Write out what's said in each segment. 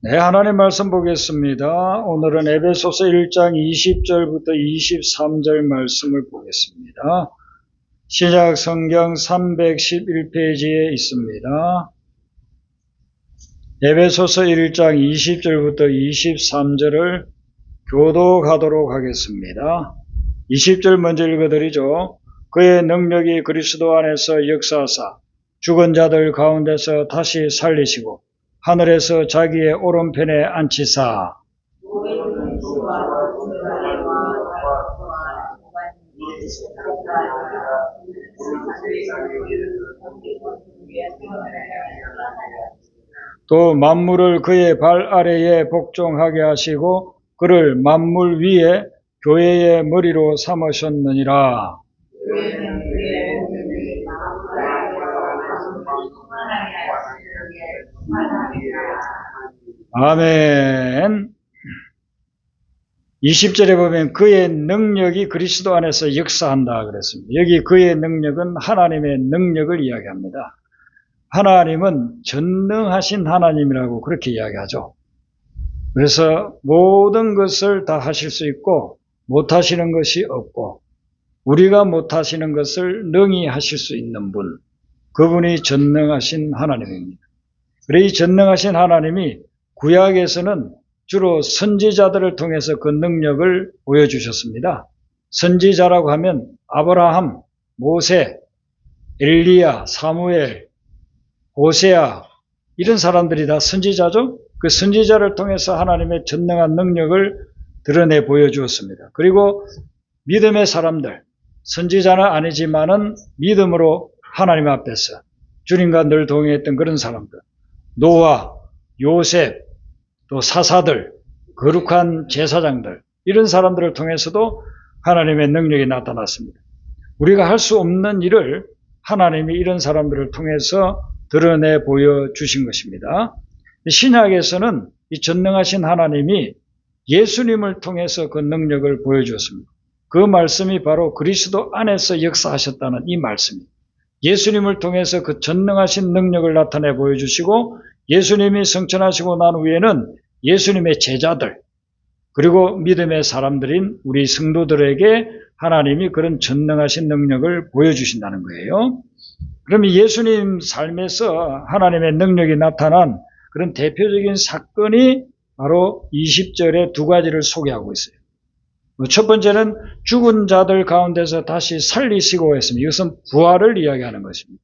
네, 하나님 말씀 보겠습니다. 오늘은 에베소서 1장 20절부터 23절 말씀을 보겠습니다. 신약 성경 311페이지에 있습니다. 에베소서 1장 20절부터 23절을 교독하도록 하겠습니다. 20절 먼저 읽어드리죠. 그의 능력이 그리스도 안에서 역사하사 죽은 자들 가운데서 다시 살리시고 하늘에서 자기의 오른편에 앉히사 또 만물을 그의 발 아래에 복종하게 하시고 그를 만물 위에 교회의 머리로 삼으셨느니라. 아멘. 20절에 보면 그의 능력이 그리스도 안에서 역사한다 그랬습니다. 여기 그의 능력은 하나님의 능력을 이야기합니다. 하나님은 전능하신 하나님이라고 그렇게 이야기하죠. 그래서 모든 것을 다 하실 수 있고 못하시는 것이 없고 우리가 못하시는 것을 능히 하실 수 있는 분, 그분이 전능하신 하나님입니다. 그래 이 전능하신 하나님이 구약에서는 주로 선지자들을 통해서 그 능력을 보여주셨습니다. 선지자라고 하면 아브라함, 모세, 엘리야, 사무엘, 호세아 이런 사람들이 다 선지자죠. 그 선지자를 통해서 하나님의 전능한 능력을 드러내 보여주었습니다. 그리고 믿음의 사람들, 선지자는 아니지만은 믿음으로 하나님 앞에서 주님과 늘 동행했던 그런 사람들, 노아, 요셉, 또 사사들, 거룩한 제사장들 이런 사람들을 통해서도 하나님의 능력이 나타났습니다. 우리가 할 수 없는 일을 하나님이 이런 사람들을 통해서 드러내 보여주신 것입니다. 신약에서는 이 전능하신 하나님이 예수님을 통해서 그 능력을 보여주었습니다. 그 말씀이 바로 그리스도 안에서 역사하셨다는 이 말씀입니다. 예수님을 통해서 그 전능하신 능력을 나타내 보여주시고 예수님이 승천하시고 난 후에는 예수님의 제자들 그리고 믿음의 사람들인 우리 성도들에게 하나님이 그런 전능하신 능력을 보여주신다는 거예요. 그러면 예수님 삶에서 하나님의 능력이 나타난 그런 대표적인 사건이 바로 20절에 두 가지를 소개하고 있어요. 첫 번째는 죽은 자들 가운데서 다시 살리시고 했습니다. 이것은 부활을 이야기하는 것입니다.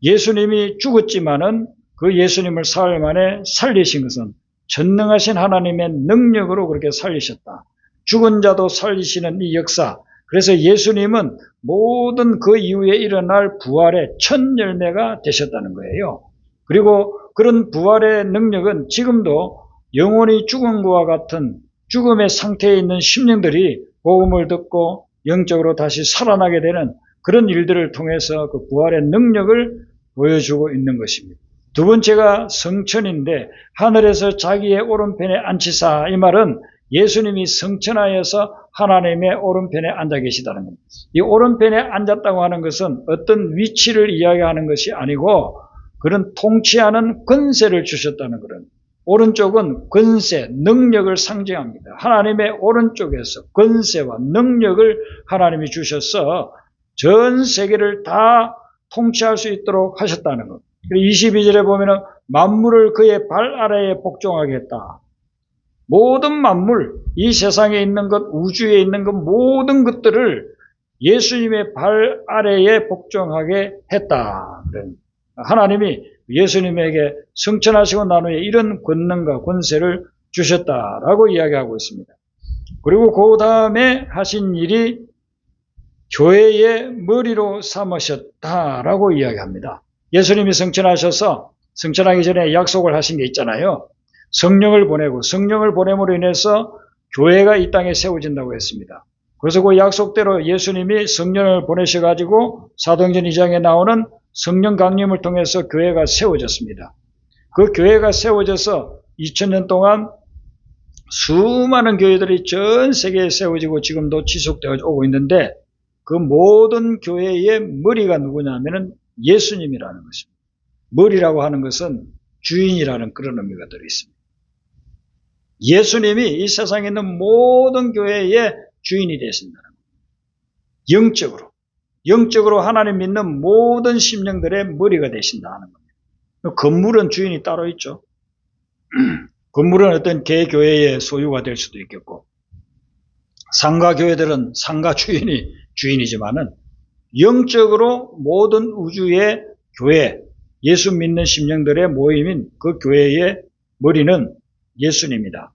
예수님이 죽었지만은 그 예수님을 사흘 만에 살리신 것은 전능하신 하나님의 능력으로 그렇게 살리셨다. 죽은 자도 살리시는 이 역사. 그래서 예수님은 모든 그 이후에 일어날 부활의 첫 열매가 되셨다는 거예요. 그리고 그런 부활의 능력은 지금도 영혼이 죽은 것과 같은 죽음의 상태에 있는 심령들이 복음을 듣고 영적으로 다시 살아나게 되는 그런 일들을 통해서 그 부활의 능력을 보여주고 있는 것입니다. 두 번째가 성천인데 하늘에서 자기의 오른편에 앉히사 이 말은 예수님이 성천하여서 하나님의 오른편에 앉아 계시다는 겁니다. 이 오른편에 앉았다고 하는 것은 어떤 위치를 이야기하는 것이 아니고 그런 통치하는 권세를 주셨다는 그런 오른쪽은 권세, 능력을 상징합니다. 하나님의 오른쪽에서 권세와 능력을 하나님이 주셔서 전 세계를 다 통치할 수 있도록 하셨다는 것. 22절에 보면은 만물을 그의 발 아래에 복종하게 했다. 모든 만물, 이 세상에 있는 것, 우주에 있는 것, 모든 것들을 예수님의 발 아래에 복종하게 했다. 하나님이 예수님에게 승천하시고 난 후에 이런 권능과 권세를 주셨다라고 이야기하고 있습니다. 그리고 그 다음에 하신 일이 교회의 머리로 삼으셨다라고 이야기합니다. 예수님이 승천하셔서 승천하기 전에 약속을 하신 게 있잖아요. 성령을 보내고 성령을 보냄으로 인해서 교회가 이 땅에 세워진다고 했습니다. 그래서 그 약속대로 예수님이 성령을 보내셔가지고 사도행전 2장에 나오는 성령 강림을 통해서 교회가 세워졌습니다. 그 교회가 세워져서 2000년 동안 수많은 교회들이 전 세계에 세워지고 지금도 지속되어 오고 있는데 그 모든 교회의 머리가 누구냐면은 예수님이라는 것입니다. 머리라고 하는 것은 주인이라는 그런 의미가 들어있습니다. 예수님이 이 세상에 있는 모든 교회의 주인이 되신다는 거예요. 영적으로 하나님 믿는 모든 심령들의 머리가 되신다는 겁니다. 건물은 주인이 따로 있죠. 건물은 어떤 개교회의 소유가 될 수도 있겠고, 상가교회들은 상가 주인이지만은 영적으로 모든 우주의 교회, 예수 믿는 심령들의 모임인 그 교회의 머리는 예수님이다.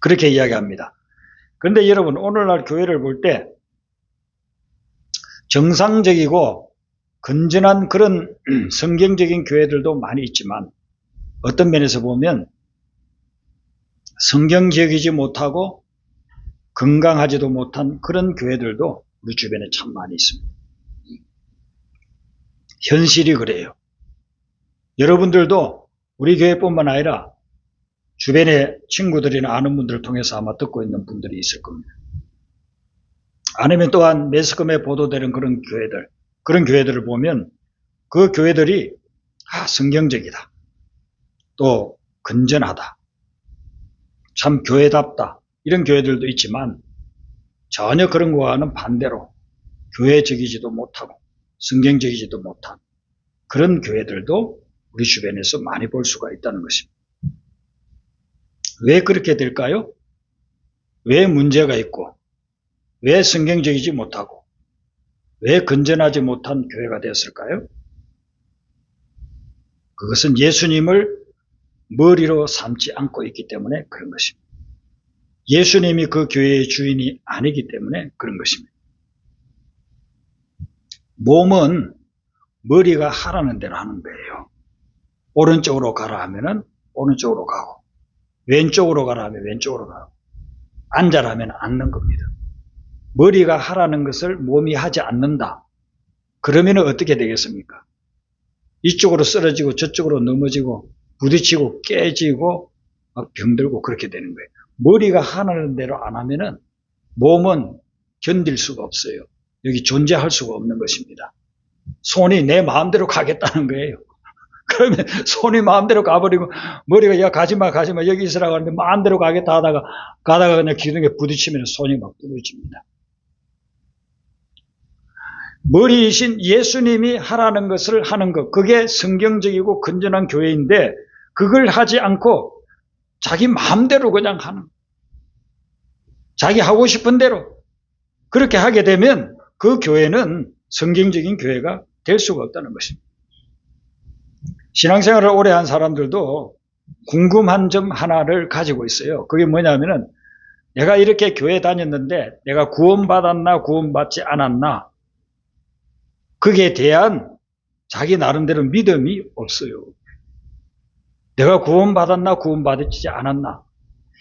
그렇게 이야기합니다. 그런데 여러분, 오늘날 교회를 볼 때 정상적이고 건전한 그런 성경적인 교회들도 많이 있지만 어떤 면에서 보면 성경적이지 못하고 건강하지도 못한 그런 교회들도 우리 주변에 참 많이 있습니다. 현실이 그래요. 여러분들도 우리 교회뿐만 아니라 주변의 친구들이나 아는 분들을 통해서 아마 듣고 있는 분들이 있을 겁니다. 아니면 또한 매스컴에 보도되는 그런 교회들을 보면 그 교회들이 성경적이다, 또 건전하다, 참 교회답다, 이런 교회들도 있지만 전혀 그런 것과는 반대로 교회적이지도 못하고 성경적이지도 못한 그런 교회들도 우리 주변에서 많이 볼 수가 있다는 것입니다. 왜 그렇게 될까요? 왜 문제가 있고, 왜 성경적이지 못하고, 왜 건전하지 못한 교회가 되었을까요? 그것은 예수님을 머리로 삼지 않고 있기 때문에 그런 것입니다. 예수님이 그 교회의 주인이 아니기 때문에 그런 것입니다. 몸은 머리가 하라는 대로 하는 거예요. 오른쪽으로 가라 하면은 오른쪽으로 가고, 왼쪽으로 가라 하면 왼쪽으로 가고, 앉아라 하면 앉는 겁니다. 머리가 하라는 것을 몸이 하지 않는다. 그러면 어떻게 되겠습니까? 이쪽으로 쓰러지고 저쪽으로 넘어지고 부딪히고 깨지고 막 병들고 그렇게 되는 거예요. 머리가 하라는 대로 안 하면은 몸은 견딜 수가 없어요. 여기 존재할 수가 없는 것입니다. 손이 내 마음대로 가겠다는 거예요. 그러면 손이 마음대로 가버리고 머리가 야 가지마 여기 있으라고 하는데 마음대로 가겠다 가다가 그냥 기둥에 부딪히면 손이 막 부러집니다. 머리이신 예수님이 하라는 것을 하는 것, 그게 성경적이고 건전한 교회인데 그걸 하지 않고 자기 마음대로 그냥 하는, 자기 하고 싶은 대로 그렇게 하게 되면 그 교회는 성경적인 교회가 될 수가 없다는 것입니다. 신앙생활을 오래 한 사람들도 궁금한 점 하나를 가지고 있어요. 그게 뭐냐면은 내가 이렇게 교회 다녔는데 내가 구원받았나 구원받지 않았나, 거기에 대한 자기 나름대로 믿음이 없어요. 내가 구원받았나 구원받지 않았나,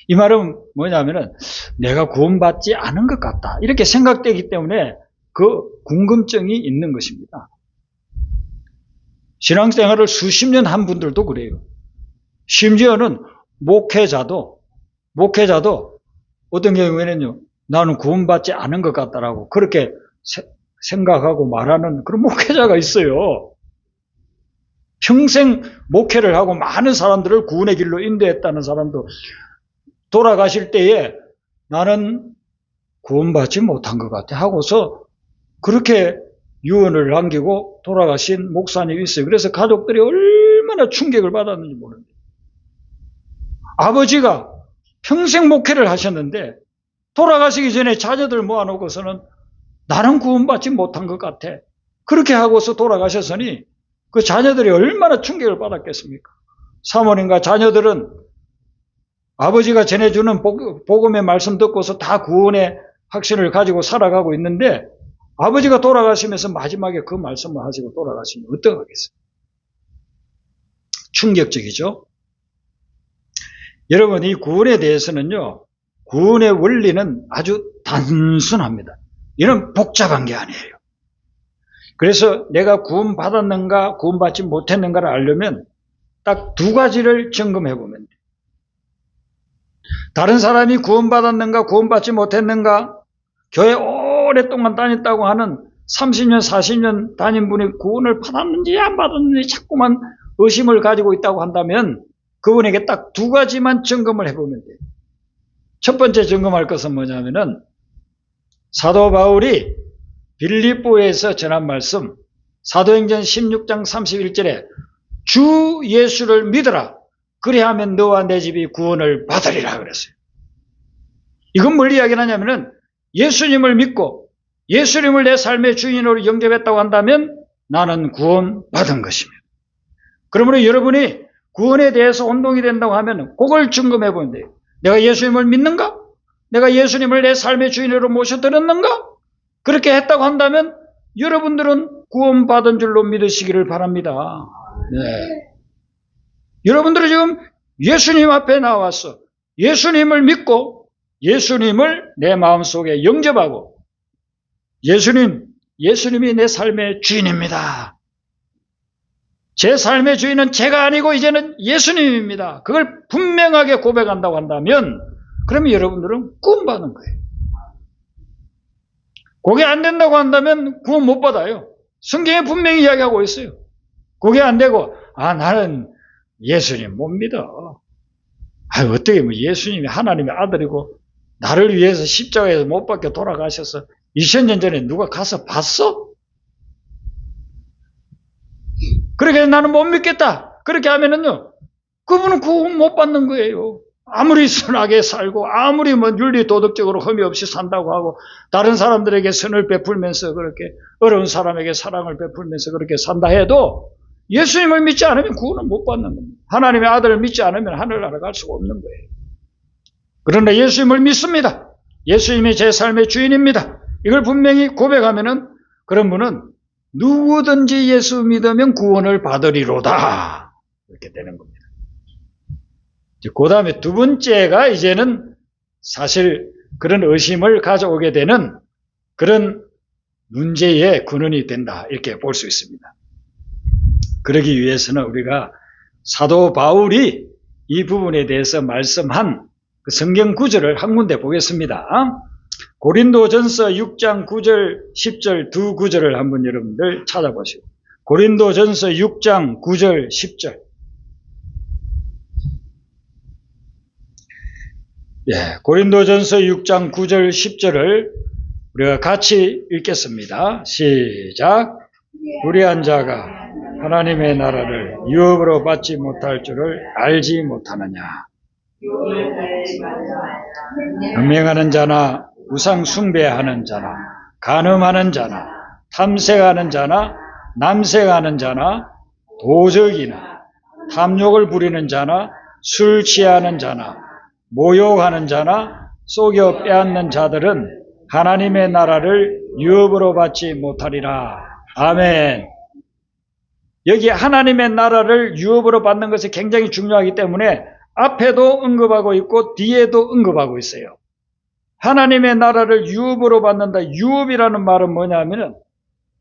이 말은 뭐냐면은 내가 구원받지 않은 것 같다 이렇게 생각되기 때문에 그 궁금증이 있는 것입니다. 신앙생활을 수십 년 한 분들도 그래요. 심지어는 목회자도 어떤 경우에는요, 나는 구원받지 않은 것 같다라고 그렇게 생각하고 말하는 그런 목회자가 있어요. 평생 목회를 하고 많은 사람들을 구원의 길로 인도했다는 사람도 돌아가실 때에 나는 구원받지 못한 것 같아 하고서 그렇게 유언을 남기고 돌아가신 목사님이 있어요. 그래서 가족들이 얼마나 충격을 받았는지 모릅니다. 아버지가 평생 목회를 하셨는데 돌아가시기 전에 자녀들 모아놓고서는 나는 구원받지 못한 것 같아 그렇게 하고서 돌아가셨으니 그 자녀들이 얼마나 충격을 받았겠습니까? 사모님과 자녀들은 아버지가 전해주는 복음의 말씀 듣고서 다 구원의 확신을 가지고 살아가고 있는데 아버지가 돌아가시면서 마지막에 그 말씀을 하시고 돌아가시면 어떡하겠어요? 충격적이죠? 여러분, 이 구원에 대해서는요, 구원의 원리는 아주 단순합니다. 이는 복잡한 게 아니에요. 그래서 내가 구원받았는가 구원받지 못했는가를 알려면 딱 두 가지를 점검해 보면 돼요. 다른 사람이 구원받았는가 구원받지 못했는가, 교회 오랫동안 다녔다고 하는 30년 40년 다닌 분이 구원을 받았는지 안 받았는지 자꾸만 의심을 가지고 있다고 한다면 그분에게 딱 두 가지만 점검을 해보면 돼요. 첫 번째 점검할 것은 뭐냐면은 사도 바울이 빌립보에서 전한 말씀, 사도행전 16장 31절에 주 예수를 믿어라. 그리하면 너와 내 집이 구원을 받으리라 그랬어요. 이건 뭘 이야기하냐면은 예수님을 믿고 예수님을 내 삶의 주인으로 영접했다고 한다면 나는 구원받은 것입니다. 그러므로 여러분이 구원에 대해서 혼동이 된다고 하면 그걸 점검해 보면 돼요. 내가 예수님을 믿는가? 내가 예수님을 내 삶의 주인으로 모셔드렸는가? 그렇게 했다고 한다면 여러분들은 구원받은 줄로 믿으시기를 바랍니다. 네. 여러분들은 지금 예수님 앞에 나와서 예수님을 믿고 예수님을 내 마음속에 영접하고 예수님이 내 삶의 주인입니다. 제 삶의 주인은 제가 아니고 이제는 예수님입니다. 그걸 분명하게 고백한다고 한다면 그러면 여러분들은 구원받는 거예요. 그게 안 된다고 한다면 구원 못 받아요. 성경에 분명히 이야기하고 있어요. 그게 안 되고 나는 예수님 못 믿어. 어떻게 예수님이 하나님의 아들이고 나를 위해서 십자가에서 못 박혀 돌아가셔서 2000년 전에 누가 가서 봤어? 그렇게 나는 못 믿겠다. 그렇게 하면은요, 그분은 구원 못 받는 거예요. 아무리 선하게 살고, 아무리 윤리 도덕적으로 흠이 없이 산다고 하고, 다른 사람들에게 선을 베풀면서 그렇게, 어려운 사람에게 사랑을 베풀면서 그렇게 산다 해도, 예수님을 믿지 않으면 구원은 못 받는 겁니다. 하나님의 아들을 믿지 않으면 하늘나라 갈 수가 없는 거예요. 그런데 예수님을 믿습니다. 예수님이 제 삶의 주인입니다. 이걸 분명히 고백하면은, 그런 분은 누구든지 예수 믿으면 구원을 받으리로다. 이렇게 되는 겁니다. 그 다음에 두 번째가 이제는 사실 그런 의심을 가져오게 되는 그런 문제의 근원이 된다. 이렇게 볼 수 있습니다. 그러기 위해서는 우리가 사도 바울이 이 부분에 대해서 말씀한 그 성경 구절을 한 군데 보겠습니다. 고린도전서 6장 9절 10절 두 구절을 한번 여러분들 찾아보시고 고린도전서 6장 9절 10절 고린도전서 6장 9절 10절을 우리가 같이 읽겠습니다. 시작. 불의한 자가 하나님의 나라를 유업으로 받지 못할 줄을 알지 못하느냐. 음행하는 자나 우상 숭배하는 자나 간음하는 자나 탐색하는 자나 남색하는 자나 도적이나 탐욕을 부리는 자나 술 취하는 자나 모욕하는 자나 속여 빼앗는 자들은 하나님의 나라를 유업으로 받지 못하리라. 아멘. 여기 하나님의 나라를 유업으로 받는 것이 굉장히 중요하기 때문에 앞에도 언급하고 있고 뒤에도 언급하고 있어요. 하나님의 나라를 유업으로 받는다. 유업이라는 말은 뭐냐면은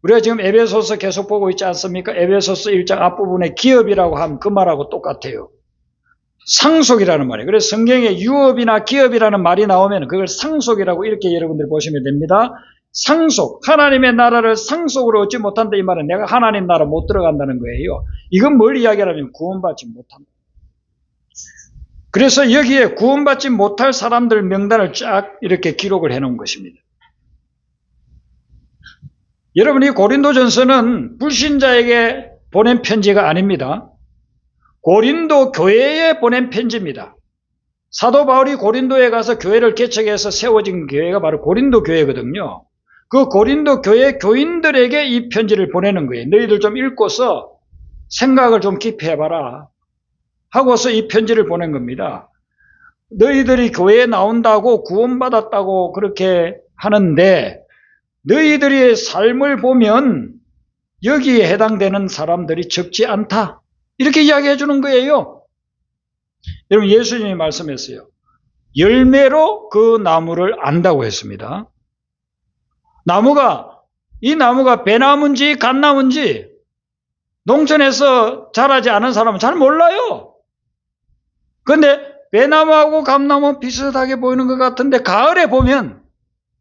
우리가 지금 에베소서 계속 보고 있지 않습니까? 에베소서 1장 앞부분에 기업이라고 하면 그 말하고 똑같아요. 상속이라는 말이에요. 그래서 성경에 유업이나 기업이라는 말이 나오면 그걸 상속이라고 이렇게 여러분들 보시면 됩니다. 상속, 하나님의 나라를 상속으로 얻지 못한다 이 말은 내가 하나님 나라 못 들어간다는 거예요. 이건 뭘 이야기하냐면 구원받지 못한다. 그래서 여기에 구원받지 못할 사람들 명단을 쫙 이렇게 기록을 해놓은 것입니다. 여러분이 고린도전서는 불신자에게 보낸 편지가 아닙니다. 고린도 교회에 보낸 편지입니다. 사도 바울이 고린도에 가서 교회를 개척해서 세워진 교회가 바로 고린도 교회거든요. 그 고린도 교회 교인들에게 이 편지를 보내는 거예요. 너희들 좀 읽고서 생각을 좀 깊이 해봐라 하고서 이 편지를 보낸 겁니다. 너희들이 교회에 나온다고 구원받았다고 그렇게 하는데 너희들의 삶을 보면 여기에 해당되는 사람들이 적지 않다. 이렇게 이야기해 주는 거예요. 여러분 예수님이 말씀했어요. 열매로 그 나무를 안다고 했습니다. 이 나무가 배나무인지 갓나무인지 농촌에서 자라지 않은 사람은 잘 몰라요. 그런데 배나무하고 감나무 비슷하게 보이는 것 같은데 가을에 보면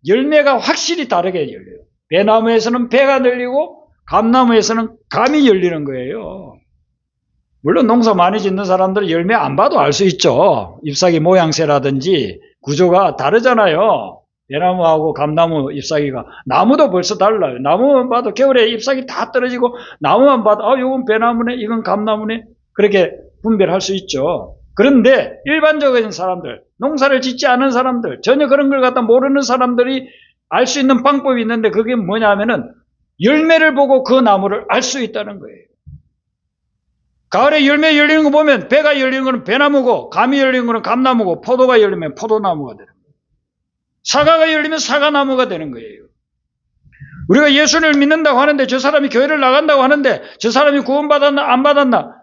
열매가 확실히 다르게 열려요. 배나무에서는 배가 열리고 감나무에서는 감이 열리는 거예요. 물론 농사 많이 짓는 사람들은 열매 안 봐도 알 수 있죠. 잎사귀 모양새라든지 구조가 다르잖아요. 배나무하고 감나무 잎사귀가. 나무도 벌써 달라요. 나무만 봐도 겨울에 잎사귀 다 떨어지고 나무만 봐도 이건 배나무네, 이건 감나무네. 그렇게 분별할 수 있죠. 그런데 일반적인 사람들, 농사를 짓지 않은 사람들, 전혀 그런 걸 갖다 모르는 사람들이 알 수 있는 방법이 있는데 그게 뭐냐면은 열매를 보고 그 나무를 알 수 있다는 거예요. 가을에 열매 열리는 거 보면 배가 열리는 거는 배나무고 감이 열리는 거는 감나무고 포도가 열리면 포도나무가 되는 거예요. 사과가 열리면 사과나무가 되는 거예요. 우리가 예수를 믿는다고 하는데 저 사람이 교회를 나간다고 하는데 저 사람이 구원받았나 안 받았나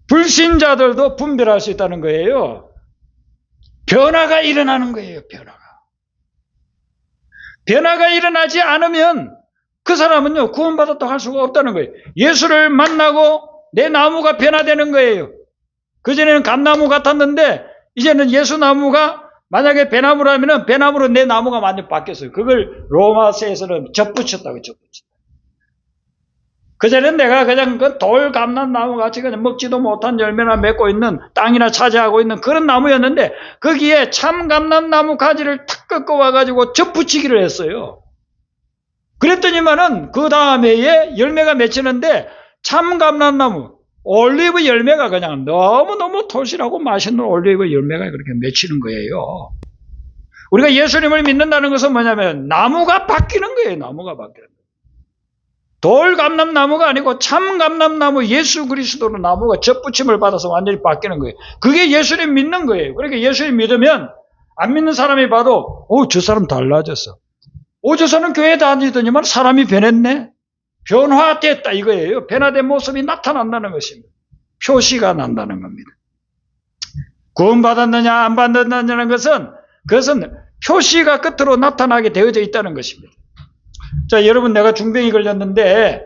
불신자들도 분별할 수 있다는 거예요. 변화가 일어나는 거예요. 변화가 일어나지 않으면 그 사람은요 구원받았다고 할 수가 없다는 거예요. 예수를 만나고 내 나무가 변화되는 거예요. 그전에는 감나무 같았는데 이제는 예수나무가 만약에 배나무라면 배나무로 내 나무가 완전히 바뀌었어요. 그걸 로마서에서는 접붙였다고 접붙였다. 그전에는 내가 그냥 그 돌 감난 나무 같이 그냥 먹지도 못한 열매나 맺고 있는 땅이나 차지하고 있는 그런 나무였는데 거기에 참 감람나무 가지를 탁 꺾어 와가지고 접붙이기를 했어요. 그랬더니만은 그 다음에 열매가 맺히는데 참 감람나무 올리브 열매가 그냥 너무너무 토실하고 맛있는 올리브 열매가 그렇게 맺히는 거예요. 우리가 예수님을 믿는다는 것은 뭐냐면 나무가 바뀌는 거예요. 나무가 바뀌는 거예요. 돌 감람나무가 아니고 참 감람나무 예수 그리스도로 나무가 접붙임을 받아서 완전히 바뀌는 거예요. 그게 예수님 믿는 거예요. 그러니까 예수님 믿으면 안 믿는 사람이 봐도 저 사람 달라졌어. 저 사람 교회 다니더니만 사람이 변했네. 변화됐다 이거예요. 변화된 모습이 나타난다는 것입니다. 표시가 난다는 겁니다. 구원받았느냐 안 받았느냐는 그것은 표시가 끝으로 나타나게 되어져 있다는 것입니다. 자, 여러분 내가 중병이 걸렸는데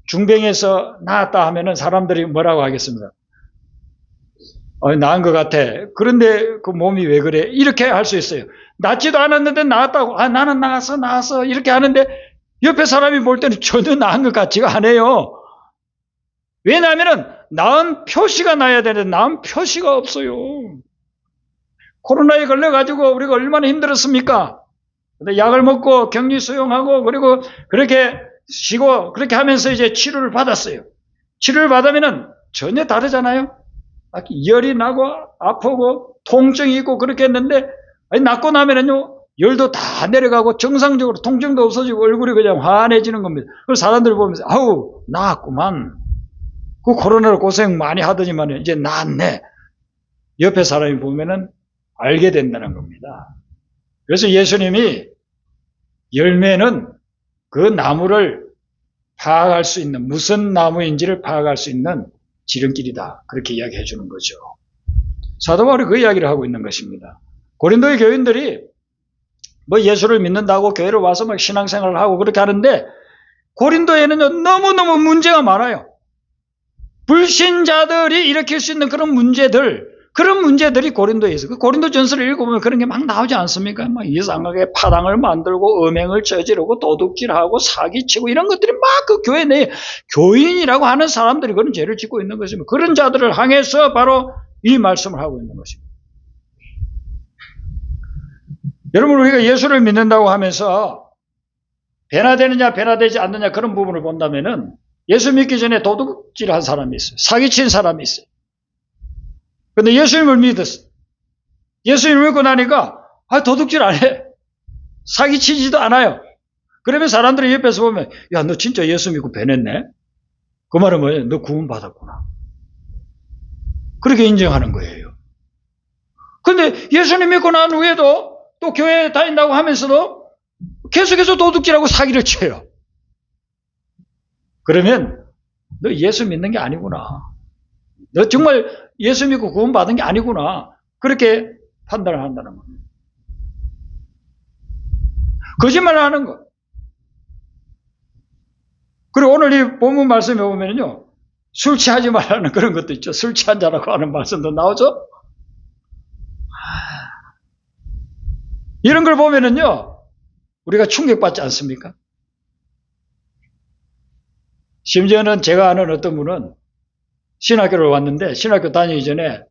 중병에서 나았다 하면은 사람들이 뭐라고 하겠습니까? 나은 것 같아. 그런데 그 몸이 왜 그래? 이렇게 할 수 있어요. 낫지도 않았는데 나았다고. 나는 나았어. 이렇게 하는데 옆에 사람이 볼 때는 전혀 나은 것 같지가 않아요. 왜냐하면은 나은 표시가 나야 되는데 나은 표시가 없어요. 코로나에 걸려가지고 우리가 얼마나 힘들었습니까? 근데 약을 먹고 격리 수용하고 그리고 그렇게 쉬고 그렇게 하면서 이제 치료를 받았어요. 치료를 받으면은 전혀 다르잖아요. 열이 나고 아프고 통증이 있고 그렇게 했는데 낫고 나면은요 열도 다 내려가고 정상적으로 통증도 없어지고 얼굴이 그냥 환해지는 겁니다. 그래서 사람들 보면서 나았구만. 그 코로나로 고생 많이 하더니만 이제 나았네. 옆에 사람이 보면은 알게 된다는 겁니다. 그래서 예수님이 열매는 그 나무를 파악할 수 있는 무슨 나무인지를 파악할 수 있는 지름길이다. 그렇게 이야기해 주는 거죠. 사도 바울이 그 이야기를 하고 있는 것입니다. 고린도의 교인들이 예수를 믿는다고 교회를 와서 신앙생활을 하고 그렇게 하는데 고린도에는요 너무너무 문제가 많아요. 불신자들이 일으킬 수 있는 그런 문제들이 고린도에 있어요. 그 고린도 전서를 읽어보면 그런 게 막 나오지 않습니까? 이상하게 파당을 만들고 음행을 저지르고 도둑질하고 사기치고 이런 것들이 막 그 교회 내에 교인이라고 하는 사람들이 그런 죄를 짓고 있는 것입니다. 그런 자들을 향해서 바로 이 말씀을 하고 있는 것입니다. 여러분 우리가 예수를 믿는다고 하면서 변화되느냐 변화되지 않느냐 그런 부분을 본다면은 예수 믿기 전에 도둑질한 사람이 있어요. 사기친 사람이 있어요. 근데 예수님을 믿었어. 예수님을 믿고 나니까 도둑질 안 해. 사기치지도 않아요. 그러면 사람들이 옆에서 보면 야, 너 진짜 예수 믿고 변했네. 그 말은 뭐예요? 너 구원받았구나. 그렇게 인정하는 거예요. 근데 예수님 믿고 난 후에도 또 교회에 다닌다고 하면서도 계속해서 도둑질하고 사기를 쳐요. 그러면 너 예수 믿는 게 아니구나. 너 정말 예수 믿고 구원받은 게 아니구나. 그렇게 판단을 한다는 겁니다. 거짓말을 하는 거. 그리고 오늘 이 본문 말씀에 보면요. 술 취하지 말라는 그런 것도 있죠. 술 취한 자라고 하는 말씀도 나오죠. 이런 걸 보면은요. 우리가 충격받지 않습니까? 심지어는 제가 아는 어떤 분은 신학교를 왔는데 신학교 다니기 전에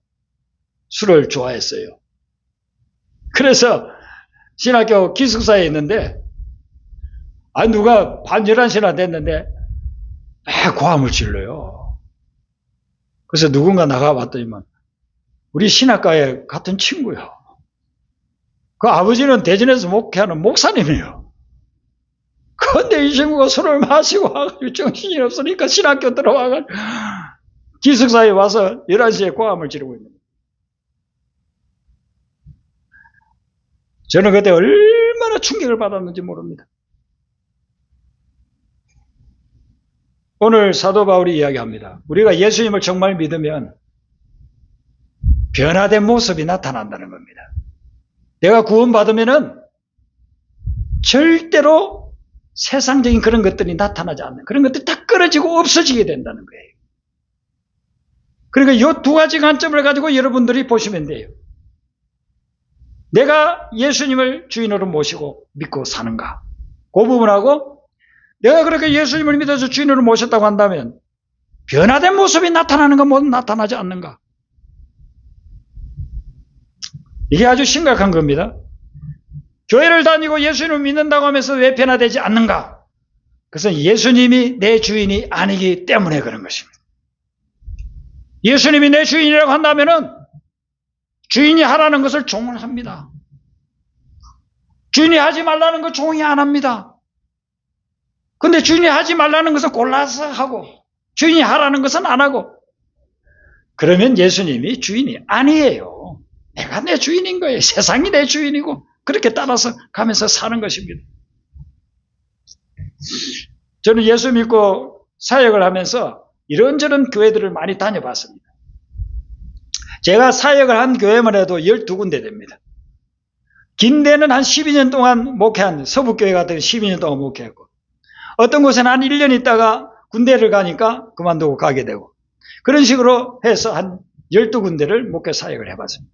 술을 좋아했어요. 그래서 신학교 기숙사에 있는데 누가 밤 11시나 됐는데 고함을 질러요. 그래서 누군가 나가봤더니만 우리 신학과에 같은 친구야. 그 아버지는 대전에서 목회하는 목사님이에요. 그런데 이 친구가 술을 마시고 와가지고 정신이 없으니까 신학교 들어와가지고 기숙사에 와서 11시에 고함을 지르고 있는 거예요. 저는 그때 얼마나 충격을 받았는지 모릅니다. 오늘 사도 바울이 이야기합니다. 우리가 예수님을 정말 믿으면 변화된 모습이 나타난다는 겁니다. 내가 구원받으면은 절대로 세상적인 그런 것들이 나타나지 않는, 그런 것들이 다 끊어지고 없어지게 된다는 거예요. 그러니까 이 두 가지 관점을 가지고 여러분들이 보시면 돼요. 내가 예수님을 주인으로 모시고 믿고 사는가? 그 부분하고 내가 그렇게 예수님을 믿어서 주인으로 모셨다고 한다면 변화된 모습이 나타나는가 못 나타나지 않는가? 이게 아주 심각한 겁니다. 교회를 다니고 예수님을 믿는다고 하면서 왜 변화되지 않는가? 그것은 예수님이 내 주인이 아니기 때문에 그런 것입니다. 예수님이 내 주인이라고 한다면은 주인이 하라는 것을 종을 합니다. 주인이 하지 말라는 거 종이 안 합니다. 근데 주인이 하지 말라는 것은 골라서 하고 주인이 하라는 것은 안 하고, 그러면 예수님이 주인이 아니에요. 내가 내 주인인 거예요. 세상이 내 주인이고 그렇게 따라서 가면서 사는 것입니다. 저는 예수 믿고 사역을 하면서 이런저런 교회들을 많이 다녀봤습니다. 제가 사역을 한 교회만 해도 12군데 됩니다. 긴 데는 한 12년 동안 목회한, 서북교회 같은 12년 동안 목회했고, 어떤 곳에는 한 1년 있다가 군대를 가니까 그만두고 가게 되고, 그런 식으로 해서 한 12군데를 목회 사역을 해봤습니다.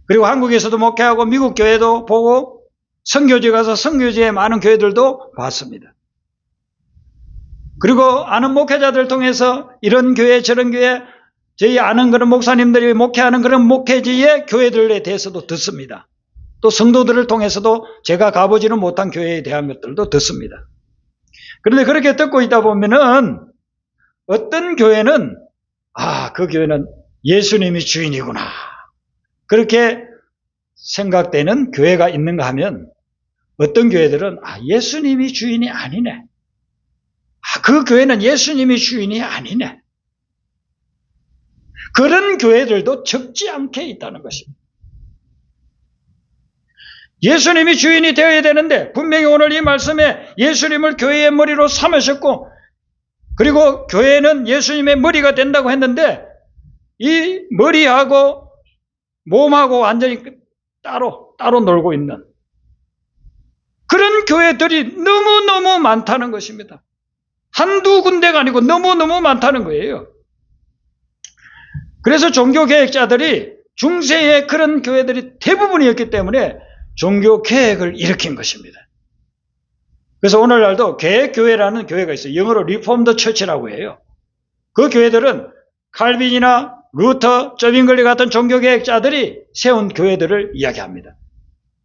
그리고 한국에서도 목회하고 미국 교회도 보고 선교지에 가서 선교지에 많은 교회들도 봤습니다. 그리고 아는 목회자들 통해서 이런 교회 저런 교회, 저희 아는 그런 목사님들이 목회하는 그런 목회지의 교회들에 대해서도 듣습니다. 또 성도들을 통해서도 제가 가보지는 못한 교회에 대한 것들도 듣습니다. 그런데 그렇게 듣고 있다 보면은 어떤 교회는 그 교회는 예수님이 주인이구나, 그렇게 생각되는 교회가 있는가 하면, 어떤 교회들은 예수님이 주인이 아니네, 그 교회는 예수님이 주인이 아니네, 그런 교회들도 적지 않게 있다는 것입니다. 예수님이 주인이 되어야 되는데 분명히 오늘 이 말씀에 예수님을 교회의 머리로 삼으셨고, 그리고 교회는 예수님의 머리가 된다고 했는데 이 머리하고 몸하고 완전히 따로 놀고 있는 그런 교회들이 너무너무 많다는 것입니다. 한두 군데가 아니고 너무너무 많다는 거예요. 그래서 종교개혁자들이 중세의 그런 교회들이 대부분이었기 때문에 종교개혁을 일으킨 것입니다. 그래서 오늘날도 개혁교회라는 교회가 있어요. 영어로 리폼드 처치라고 해요. 그 교회들은 칼빈이나 루터, 저빙글리 같은 종교개혁자들이 세운 교회들을 이야기합니다.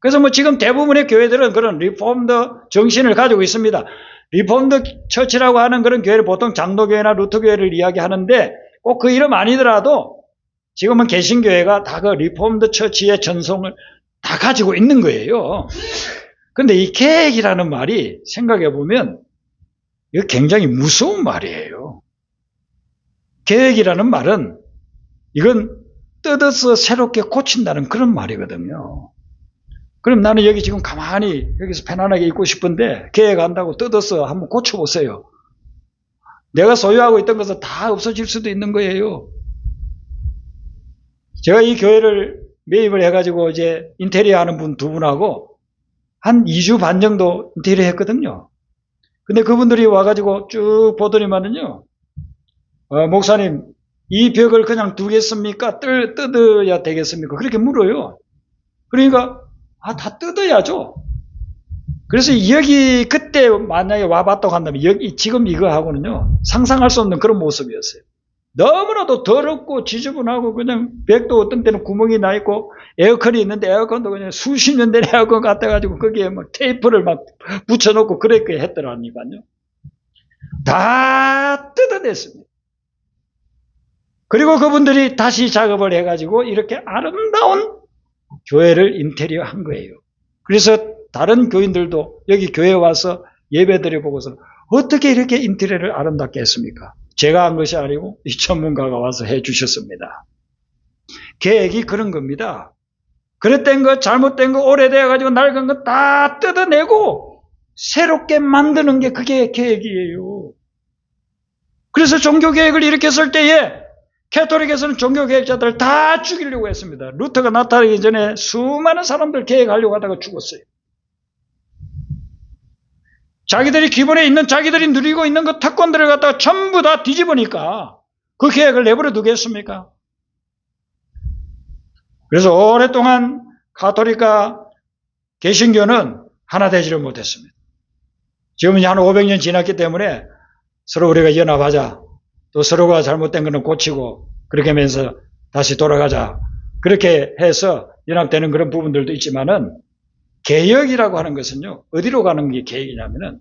그래서 지금 대부분의 교회들은 그런 리폼드 정신을 가지고 있습니다. 리폼드 처치라고 하는 그런 교회를 보통 장로교회나 루터교회를 이야기하는데 꼭 그 이름 아니더라도 지금은 개신교회가 다 그 리폼드 처치의 전송을 다 가지고 있는 거예요. 그런데 이 개혁이라는 말이 생각해 보면 이거 굉장히 무서운 말이에요. 개혁이라는 말은 이건 뜯어서 새롭게 고친다는 그런 말이거든요. 그럼 나는 여기 지금 가만히 여기서 편안하게 있고 싶은데 개혁한다고 뜯어서 한번 고쳐보세요. 내가 소유하고 있던 것은 다 없어질 수도 있는 거예요. 제가 이 교회를 매입을 해가지고 이제 인테리어 하는 분 두 분하고 한 2주 반 정도 인테리어 했거든요. 근데 그분들이 와가지고 쭉 보더니만은요, 목사님, 이 벽을 그냥 두겠습니까? 뜯어야 되겠습니까? 그렇게 물어요. 그러니까, 다 뜯어야죠. 그래서 여기 그때 만약에 와봤다고 한다면 여기 지금 이거 하고는요, 상상할 수 없는 그런 모습이었어요. 너무나도 더럽고 지저분하고 그냥 벽도 어떤 때는 구멍이 나 있고 에어컨이 있는데 에어컨도 그냥 수십 년 된 에어컨 같아가지고 거기에 막 테이프를 막 붙여놓고 그렇게 했더라니까요. 다 뜯어냈습니다. 그리고 그분들이 다시 작업을 해가지고 이렇게 아름다운 교회를 인테리어 한 거예요. 그래서 다른 교인들도 여기 교회에 와서 예배드려 보고서 어떻게 이렇게 인테리어를 아름답게 했습니까? 제가 한 것이 아니고 이 전문가가 와서 해 주셨습니다. 계획이 그런 겁니다. 그릇된 거, 잘못된 거, 오래되어가지고 낡은 거 다 뜯어내고 새롭게 만드는 게 그게 계획이에요. 그래서 종교계획을 이렇게 쓸 때에 캐톨릭에서는 종교계획자들을 다 죽이려고 했습니다. 루터가 나타나기 전에 수많은 사람들 계획하려고 하다가 죽었어요. 자기들이 기본에 있는, 자기들이 누리고 있는 그 특권들을 갖다가 전부 다 뒤집으니까 그 계획을 내버려 두겠습니까? 그래서 오랫동안 가톨릭과 개신교는 하나 되지를 못했습니다. 지금은 한 500년 지났기 때문에 서로 우리가 연합하자. 또 서로가 잘못된 거는 고치고 그렇게 하면서 다시 돌아가자. 그렇게 해서 연합되는 그런 부분들도 있지만은 개혁이라고 하는 것은요. 어디로 가는 게 개혁이냐면은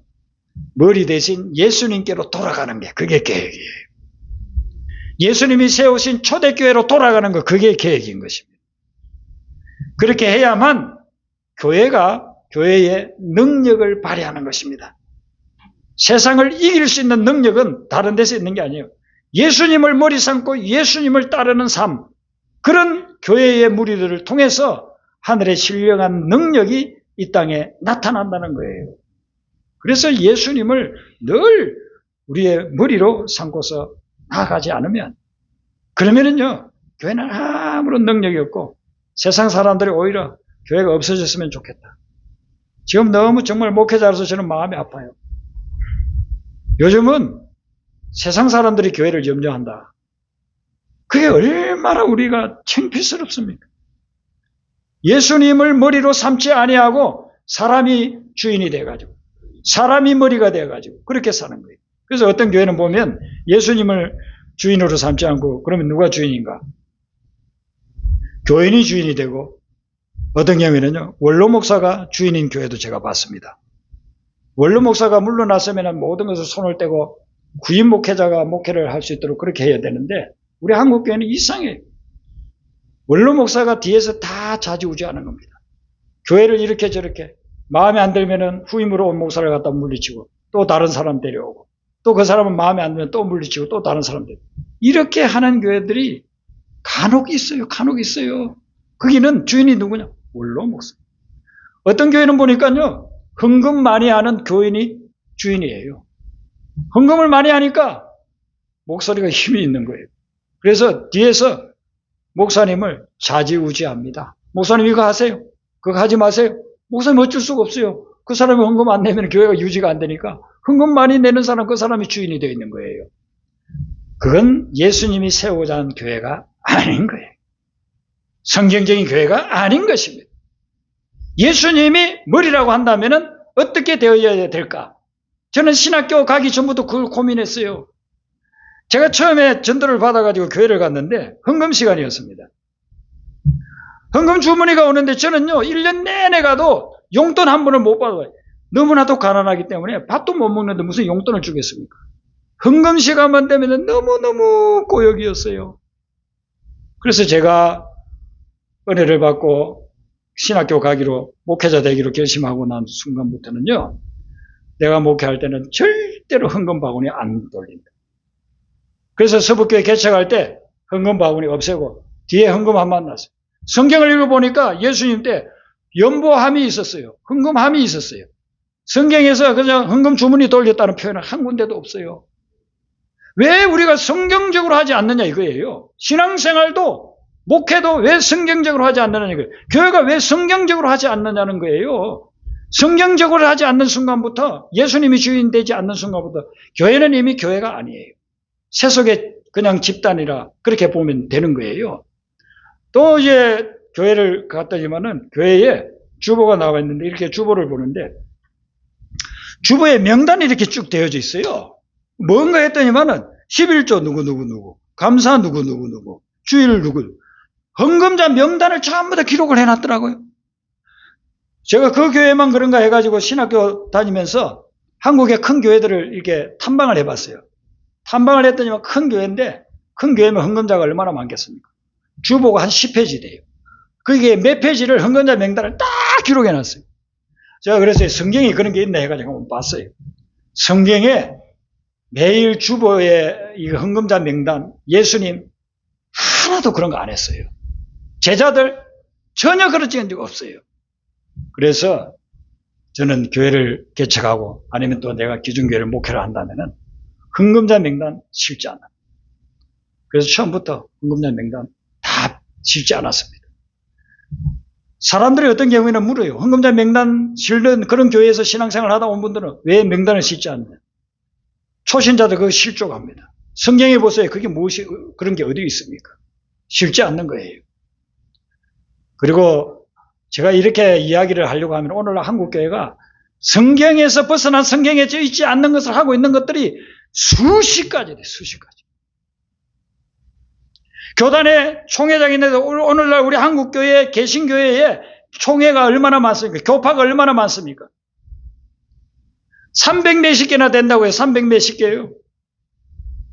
머리 대신 예수님께로 돌아가는 게 그게 개혁이에요. 예수님이 세우신 초대교회로 돌아가는 거 그게 개혁인 것입니다. 그렇게 해야만 교회가 교회의 능력을 발휘하는 것입니다. 세상을 이길 수 있는 능력은 다른 데서 있는 게 아니에요. 예수님을 머리 삼고 예수님을 따르는 삶, 그런 교회의 무리들을 통해서 하늘의 신령한 능력이 이 땅에 나타난다는 거예요. 그래서 예수님을 늘 우리의 머리로 삼고서 나아가지 않으면, 그러면은요, 교회는 아무런 능력이 없고 세상 사람들이 오히려 교회가 없어졌으면 좋겠다. 지금 너무 정말 목회자로서 저는 마음이 아파요. 요즘은 세상 사람들이 교회를 염려한다. 그게 얼마나 우리가 창피스럽습니까? 예수님을 머리로 삼지 아니하고 사람이 주인이 돼가지고 사람이 머리가 돼가지고 그렇게 사는 거예요. 그래서 어떤 교회는 보면 예수님을 주인으로 삼지 않고 그러면 누가 주인인가? 교인이 주인이 되고 어떤 경우에는요 원로 목사가 주인인 교회도 제가 봤습니다. 원로 목사가 물러났으면 모든 것을 손을 떼고 구인 목회자가 목회를 할 수 있도록 그렇게 해야 되는데 우리 한국 교회는 이상해요. 원로 목사가 뒤에서 다 좌지우지하는 겁니다. 교회를 이렇게 저렇게 마음에 안 들면은 후임으로 온 목사를 갖다 물리치고 또 다른 사람 데려오고 또 그 사람은 마음에 안 들면 또 물리치고 또 다른 사람 데려오고 이렇게 하는 교회들이 간혹 있어요. 간혹 있어요. 거기는 주인이 누구냐? 원로 목사. 어떤 교회는 보니까요 헌금 많이 하는 교인이 주인이에요. 헌금을 많이 하니까 목소리가 힘이 있는 거예요. 그래서 뒤에서 목사님을 좌지우지합니다. 목사님 이거 하세요. 그거 하지 마세요. 목사님 어쩔 수가 없어요. 그 사람이 헌금 안 내면 교회가 유지가 안 되니까 헌금 많이 내는 사람 그 사람이 주인이 되어 있는 거예요. 그건 예수님이 세우고자 하는 교회가 아닌 거예요. 성경적인 교회가 아닌 것입니다. 예수님이 머리라고 한다면 어떻게 되어야 될까? 저는 신학교 가기 전부터 그걸 고민했어요. 제가 처음에 전도를 받아가지고 교회를 갔는데 헌금 시간이었습니다. 헌금 주머니가 오는데 저는요 1년 내내 가도 용돈 한 번을 못 받아요. 너무나도 가난하기 때문에 밥도 못 먹는데 무슨 용돈을 주겠습니까? 헌금 시간만 되면 너무너무 고역이었어요. 그래서 제가 은혜를 받고 신학교 가기로 목회자 되기로 결심하고 난 순간부터는요 내가 목회할 때는 절대로 헌금 바구니 안 돌린다. 그래서 서북교회 개척할 때 헌금 바구니 없애고 뒤에 헌금 함만 놨어요. 성경을 읽어보니까 예수님 때 연보함이 있었어요. 헌금함이 있었어요. 성경에서 그냥 헌금 주머니 돌렸다는 표현은 한 군데도 없어요. 왜 우리가 성경적으로 하지 않느냐 이거예요. 신앙생활도 목회도 왜 성경적으로 하지 않느냐는 거예요. 교회가 왜 성경적으로 하지 않느냐는 거예요. 성경적으로 하지 않는 순간부터 예수님이 주인 되지 않는 순간부터 교회는 이미 교회가 아니에요. 세속의 그냥 집단이라 그렇게 보면 되는 거예요. 또 이제 교회를 갔더니만은 교회에 주보가 나와 있는데 이렇게 주보를 보는데 주보에 명단이 이렇게 쭉 되어져 있어요. 뭔가 했더니만은 11조 누구 감사 누구, 주일 누구, 헌금자 명단을 전부 다 기록을 해놨더라고요. 제가 그 교회만 그런가 해가지고 신학교 다니면서 한국의 큰 교회들을 이렇게 탐방을 해봤어요. 탐방을 했더니 큰 교회인데, 큰 교회면 헌금자가 얼마나 많겠습니까? 주보가 한 10페이지 돼요. 그게 몇 페이지를 헌금자 명단을 딱 기록해놨어요. 제가 그래서 성경에 그런 게 있나 해가지고 한번 봤어요. 성경에 매일 주보에 이 헌금자 명단, 예수님 하나도 그런 거 안 했어요. 제자들 전혀 그런 적은 없어요. 그래서 저는 교회를 개척하고 아니면 또 내가 기준교회를 목회를 한다면은 헌금자 명단 실지 않아요. 그래서 처음부터 헌금자 명단 다 실지 않았습니다. 사람들이 어떤 경우에는 물어요. 헌금자 명단 실는 그런 교회에서 신앙생활 하다 온 분들은 왜 명단을 실지 않느냐. 초신자도 그거 실조가 합니다. 성경에 보세요. 그게 무엇이, 그런 게 어디 있습니까? 실지 않는 거예요. 그리고 제가 이렇게 이야기를 하려고 하면 오늘날 한국교회가 성경에서 벗어난 성경에 있지 않는 것을 하고 있는 것들이 수십 가지 돼, 수십 가지. 교단에 총회장이 있는데 오늘날 우리 한국교회, 개신교회에 총회가 얼마나 많습니까? 교파가 얼마나 많습니까? 300 몇십 개나 된다고 해요. 300 몇십 개요.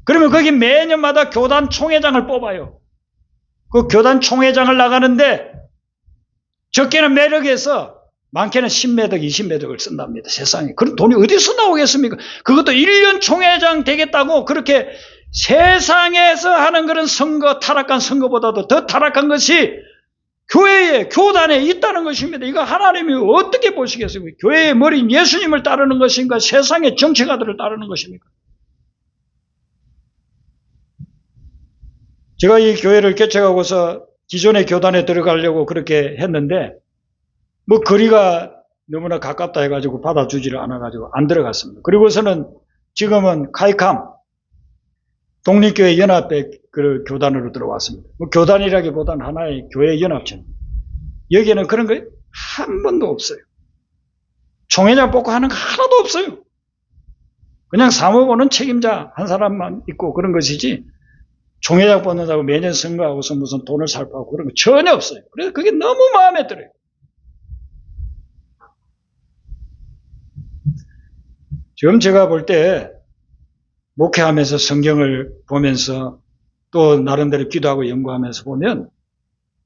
그러면 거기 매년마다 교단 총회장을 뽑아요. 그 교단 총회장을 나가는데 적게는 매력에서 많게는 10매덕, 20매덕을 쓴답니다. 세상에. 그런 돈이 어디서 나오겠습니까? 그것도 1년 총회장 되겠다고 그렇게 세상에서 하는 그런 선거, 타락한 선거보다도 더 타락한 것이 교회에, 교단에 있다는 것입니다. 이거 하나님이 어떻게 보시겠습니까? 교회의 머리인 예수님을 따르는 것인가? 세상의 정치가들을 따르는 것입니까? 제가 이 교회를 개척하고서 기존의 교단에 들어가려고 그렇게 했는데 뭐 거리가 너무나 가깝다 해가지고 받아주지를 않아가지고 안 들어갔습니다. 그리고서는 지금은 카이캄 독립교회 연합회 그 교단으로 들어왔습니다. 뭐 교단이라기보다는 하나의 교회 연합체. 여기에는 그런 거 한 번도 없어요. 총회장 뽑고 하는 거 하나도 없어요. 그냥 사무보는 책임자 한 사람만 있고 그런 것이지 총회장 뽑는다고 매년 선거하고서 무슨 돈을 살포하고 그런 거 전혀 없어요. 그래서 그게 너무 마음에 들어요. 지금 제가 볼 때 목회하면서 성경을 보면서 또 나름대로 기도하고 연구하면서 보면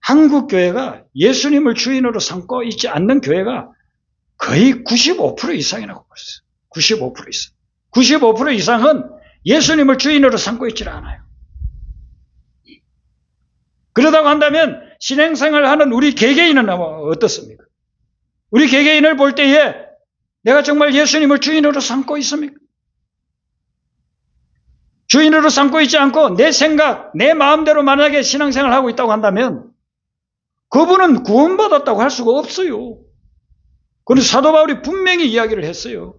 한국 교회가 예수님을 주인으로 삼고 있지 않는 교회가 거의 95% 이상이라고 봤어요. 95% 이상. 95% 이상은 예수님을 주인으로 삼고 있지 않아요. 그러다고 한다면 신앙생활을 하는 우리 개개인은 어떻습니까? 우리 개개인을 볼 때에 내가 정말 예수님을 주인으로 삼고 있습니까? 주인으로 삼고 있지 않고 내 생각, 내 마음대로 만약에 신앙생활을 하고 있다고 한다면 그분은 구원받았다고 할 수가 없어요. 그래서 사도 바울이 분명히 이야기를 했어요.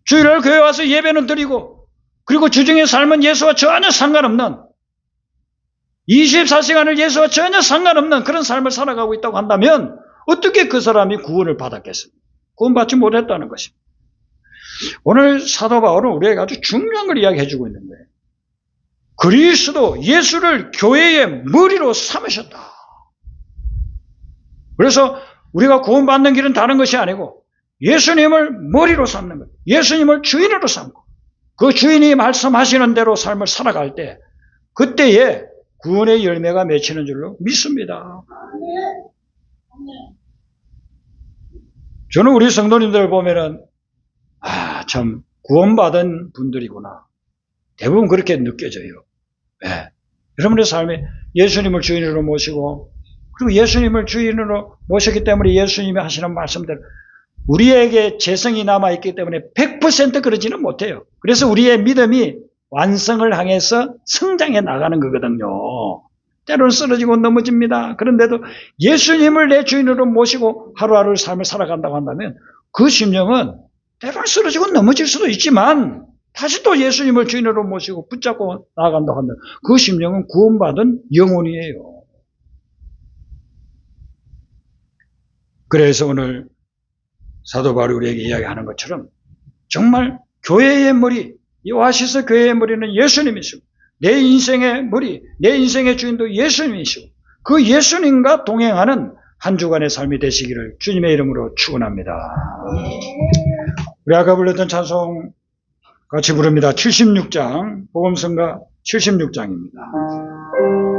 주일날 교회 와서 예배는 드리고 그리고 주중에 삶은 예수와 전혀 상관없는 24시간을 예수와 전혀 상관없는 그런 삶을 살아가고 있다고 한다면 어떻게 그 사람이 구원을 받았겠습니까? 구원받지 못했다는 것입니다. 오늘 사도 바울은 우리에게 아주 중요한 걸 이야기해 주고 있는 거예요. 그리스도 예수를 교회의 머리로 삼으셨다. 그래서 우리가 구원받는 길은 다른 것이 아니고 예수님을 머리로 삼는 거예요. 예수님을 주인으로 삼고 그 주인이 말씀하시는 대로 삶을 살아갈 때 그때에 구원의 열매가 맺히는 줄로 믿습니다. 저는 우리 성도님들 보면은 참 구원받은 분들이구나. 대부분 그렇게 느껴져요. 네. 여러분의 삶에 예수님을 주인으로 모시고 그리고 예수님을 주인으로 모셨기 때문에 예수님이 하시는 말씀대로 우리에게 재성이 남아있기 때문에 100% 그러지는 못해요. 그래서 우리의 믿음이 완성을 향해서 성장해 나가는 거거든요. 때로는 쓰러지고 넘어집니다. 그런데도 예수님을 내 주인으로 모시고 하루하루 삶을 살아간다고 한다면 그 심령은 때로는 쓰러지고 넘어질 수도 있지만 다시 또 예수님을 주인으로 모시고 붙잡고 나아간다고 한다면 그 심령은 구원받은 영혼이에요. 그래서 오늘 사도 바울이 우리에게 이야기하는 것처럼 정말 교회의 머리, 이 오아시스 교회의 머리는 예수님이십니다. 내 인생의 머리, 내 인생의 주인도 예수님이시고 그 예수님과 동행하는 한 주간의 삶이 되시기를 주님의 이름으로 축원합니다. 우리 아까 불렀던 찬송 같이 부릅니다. 76장, 복음성가 76장입니다.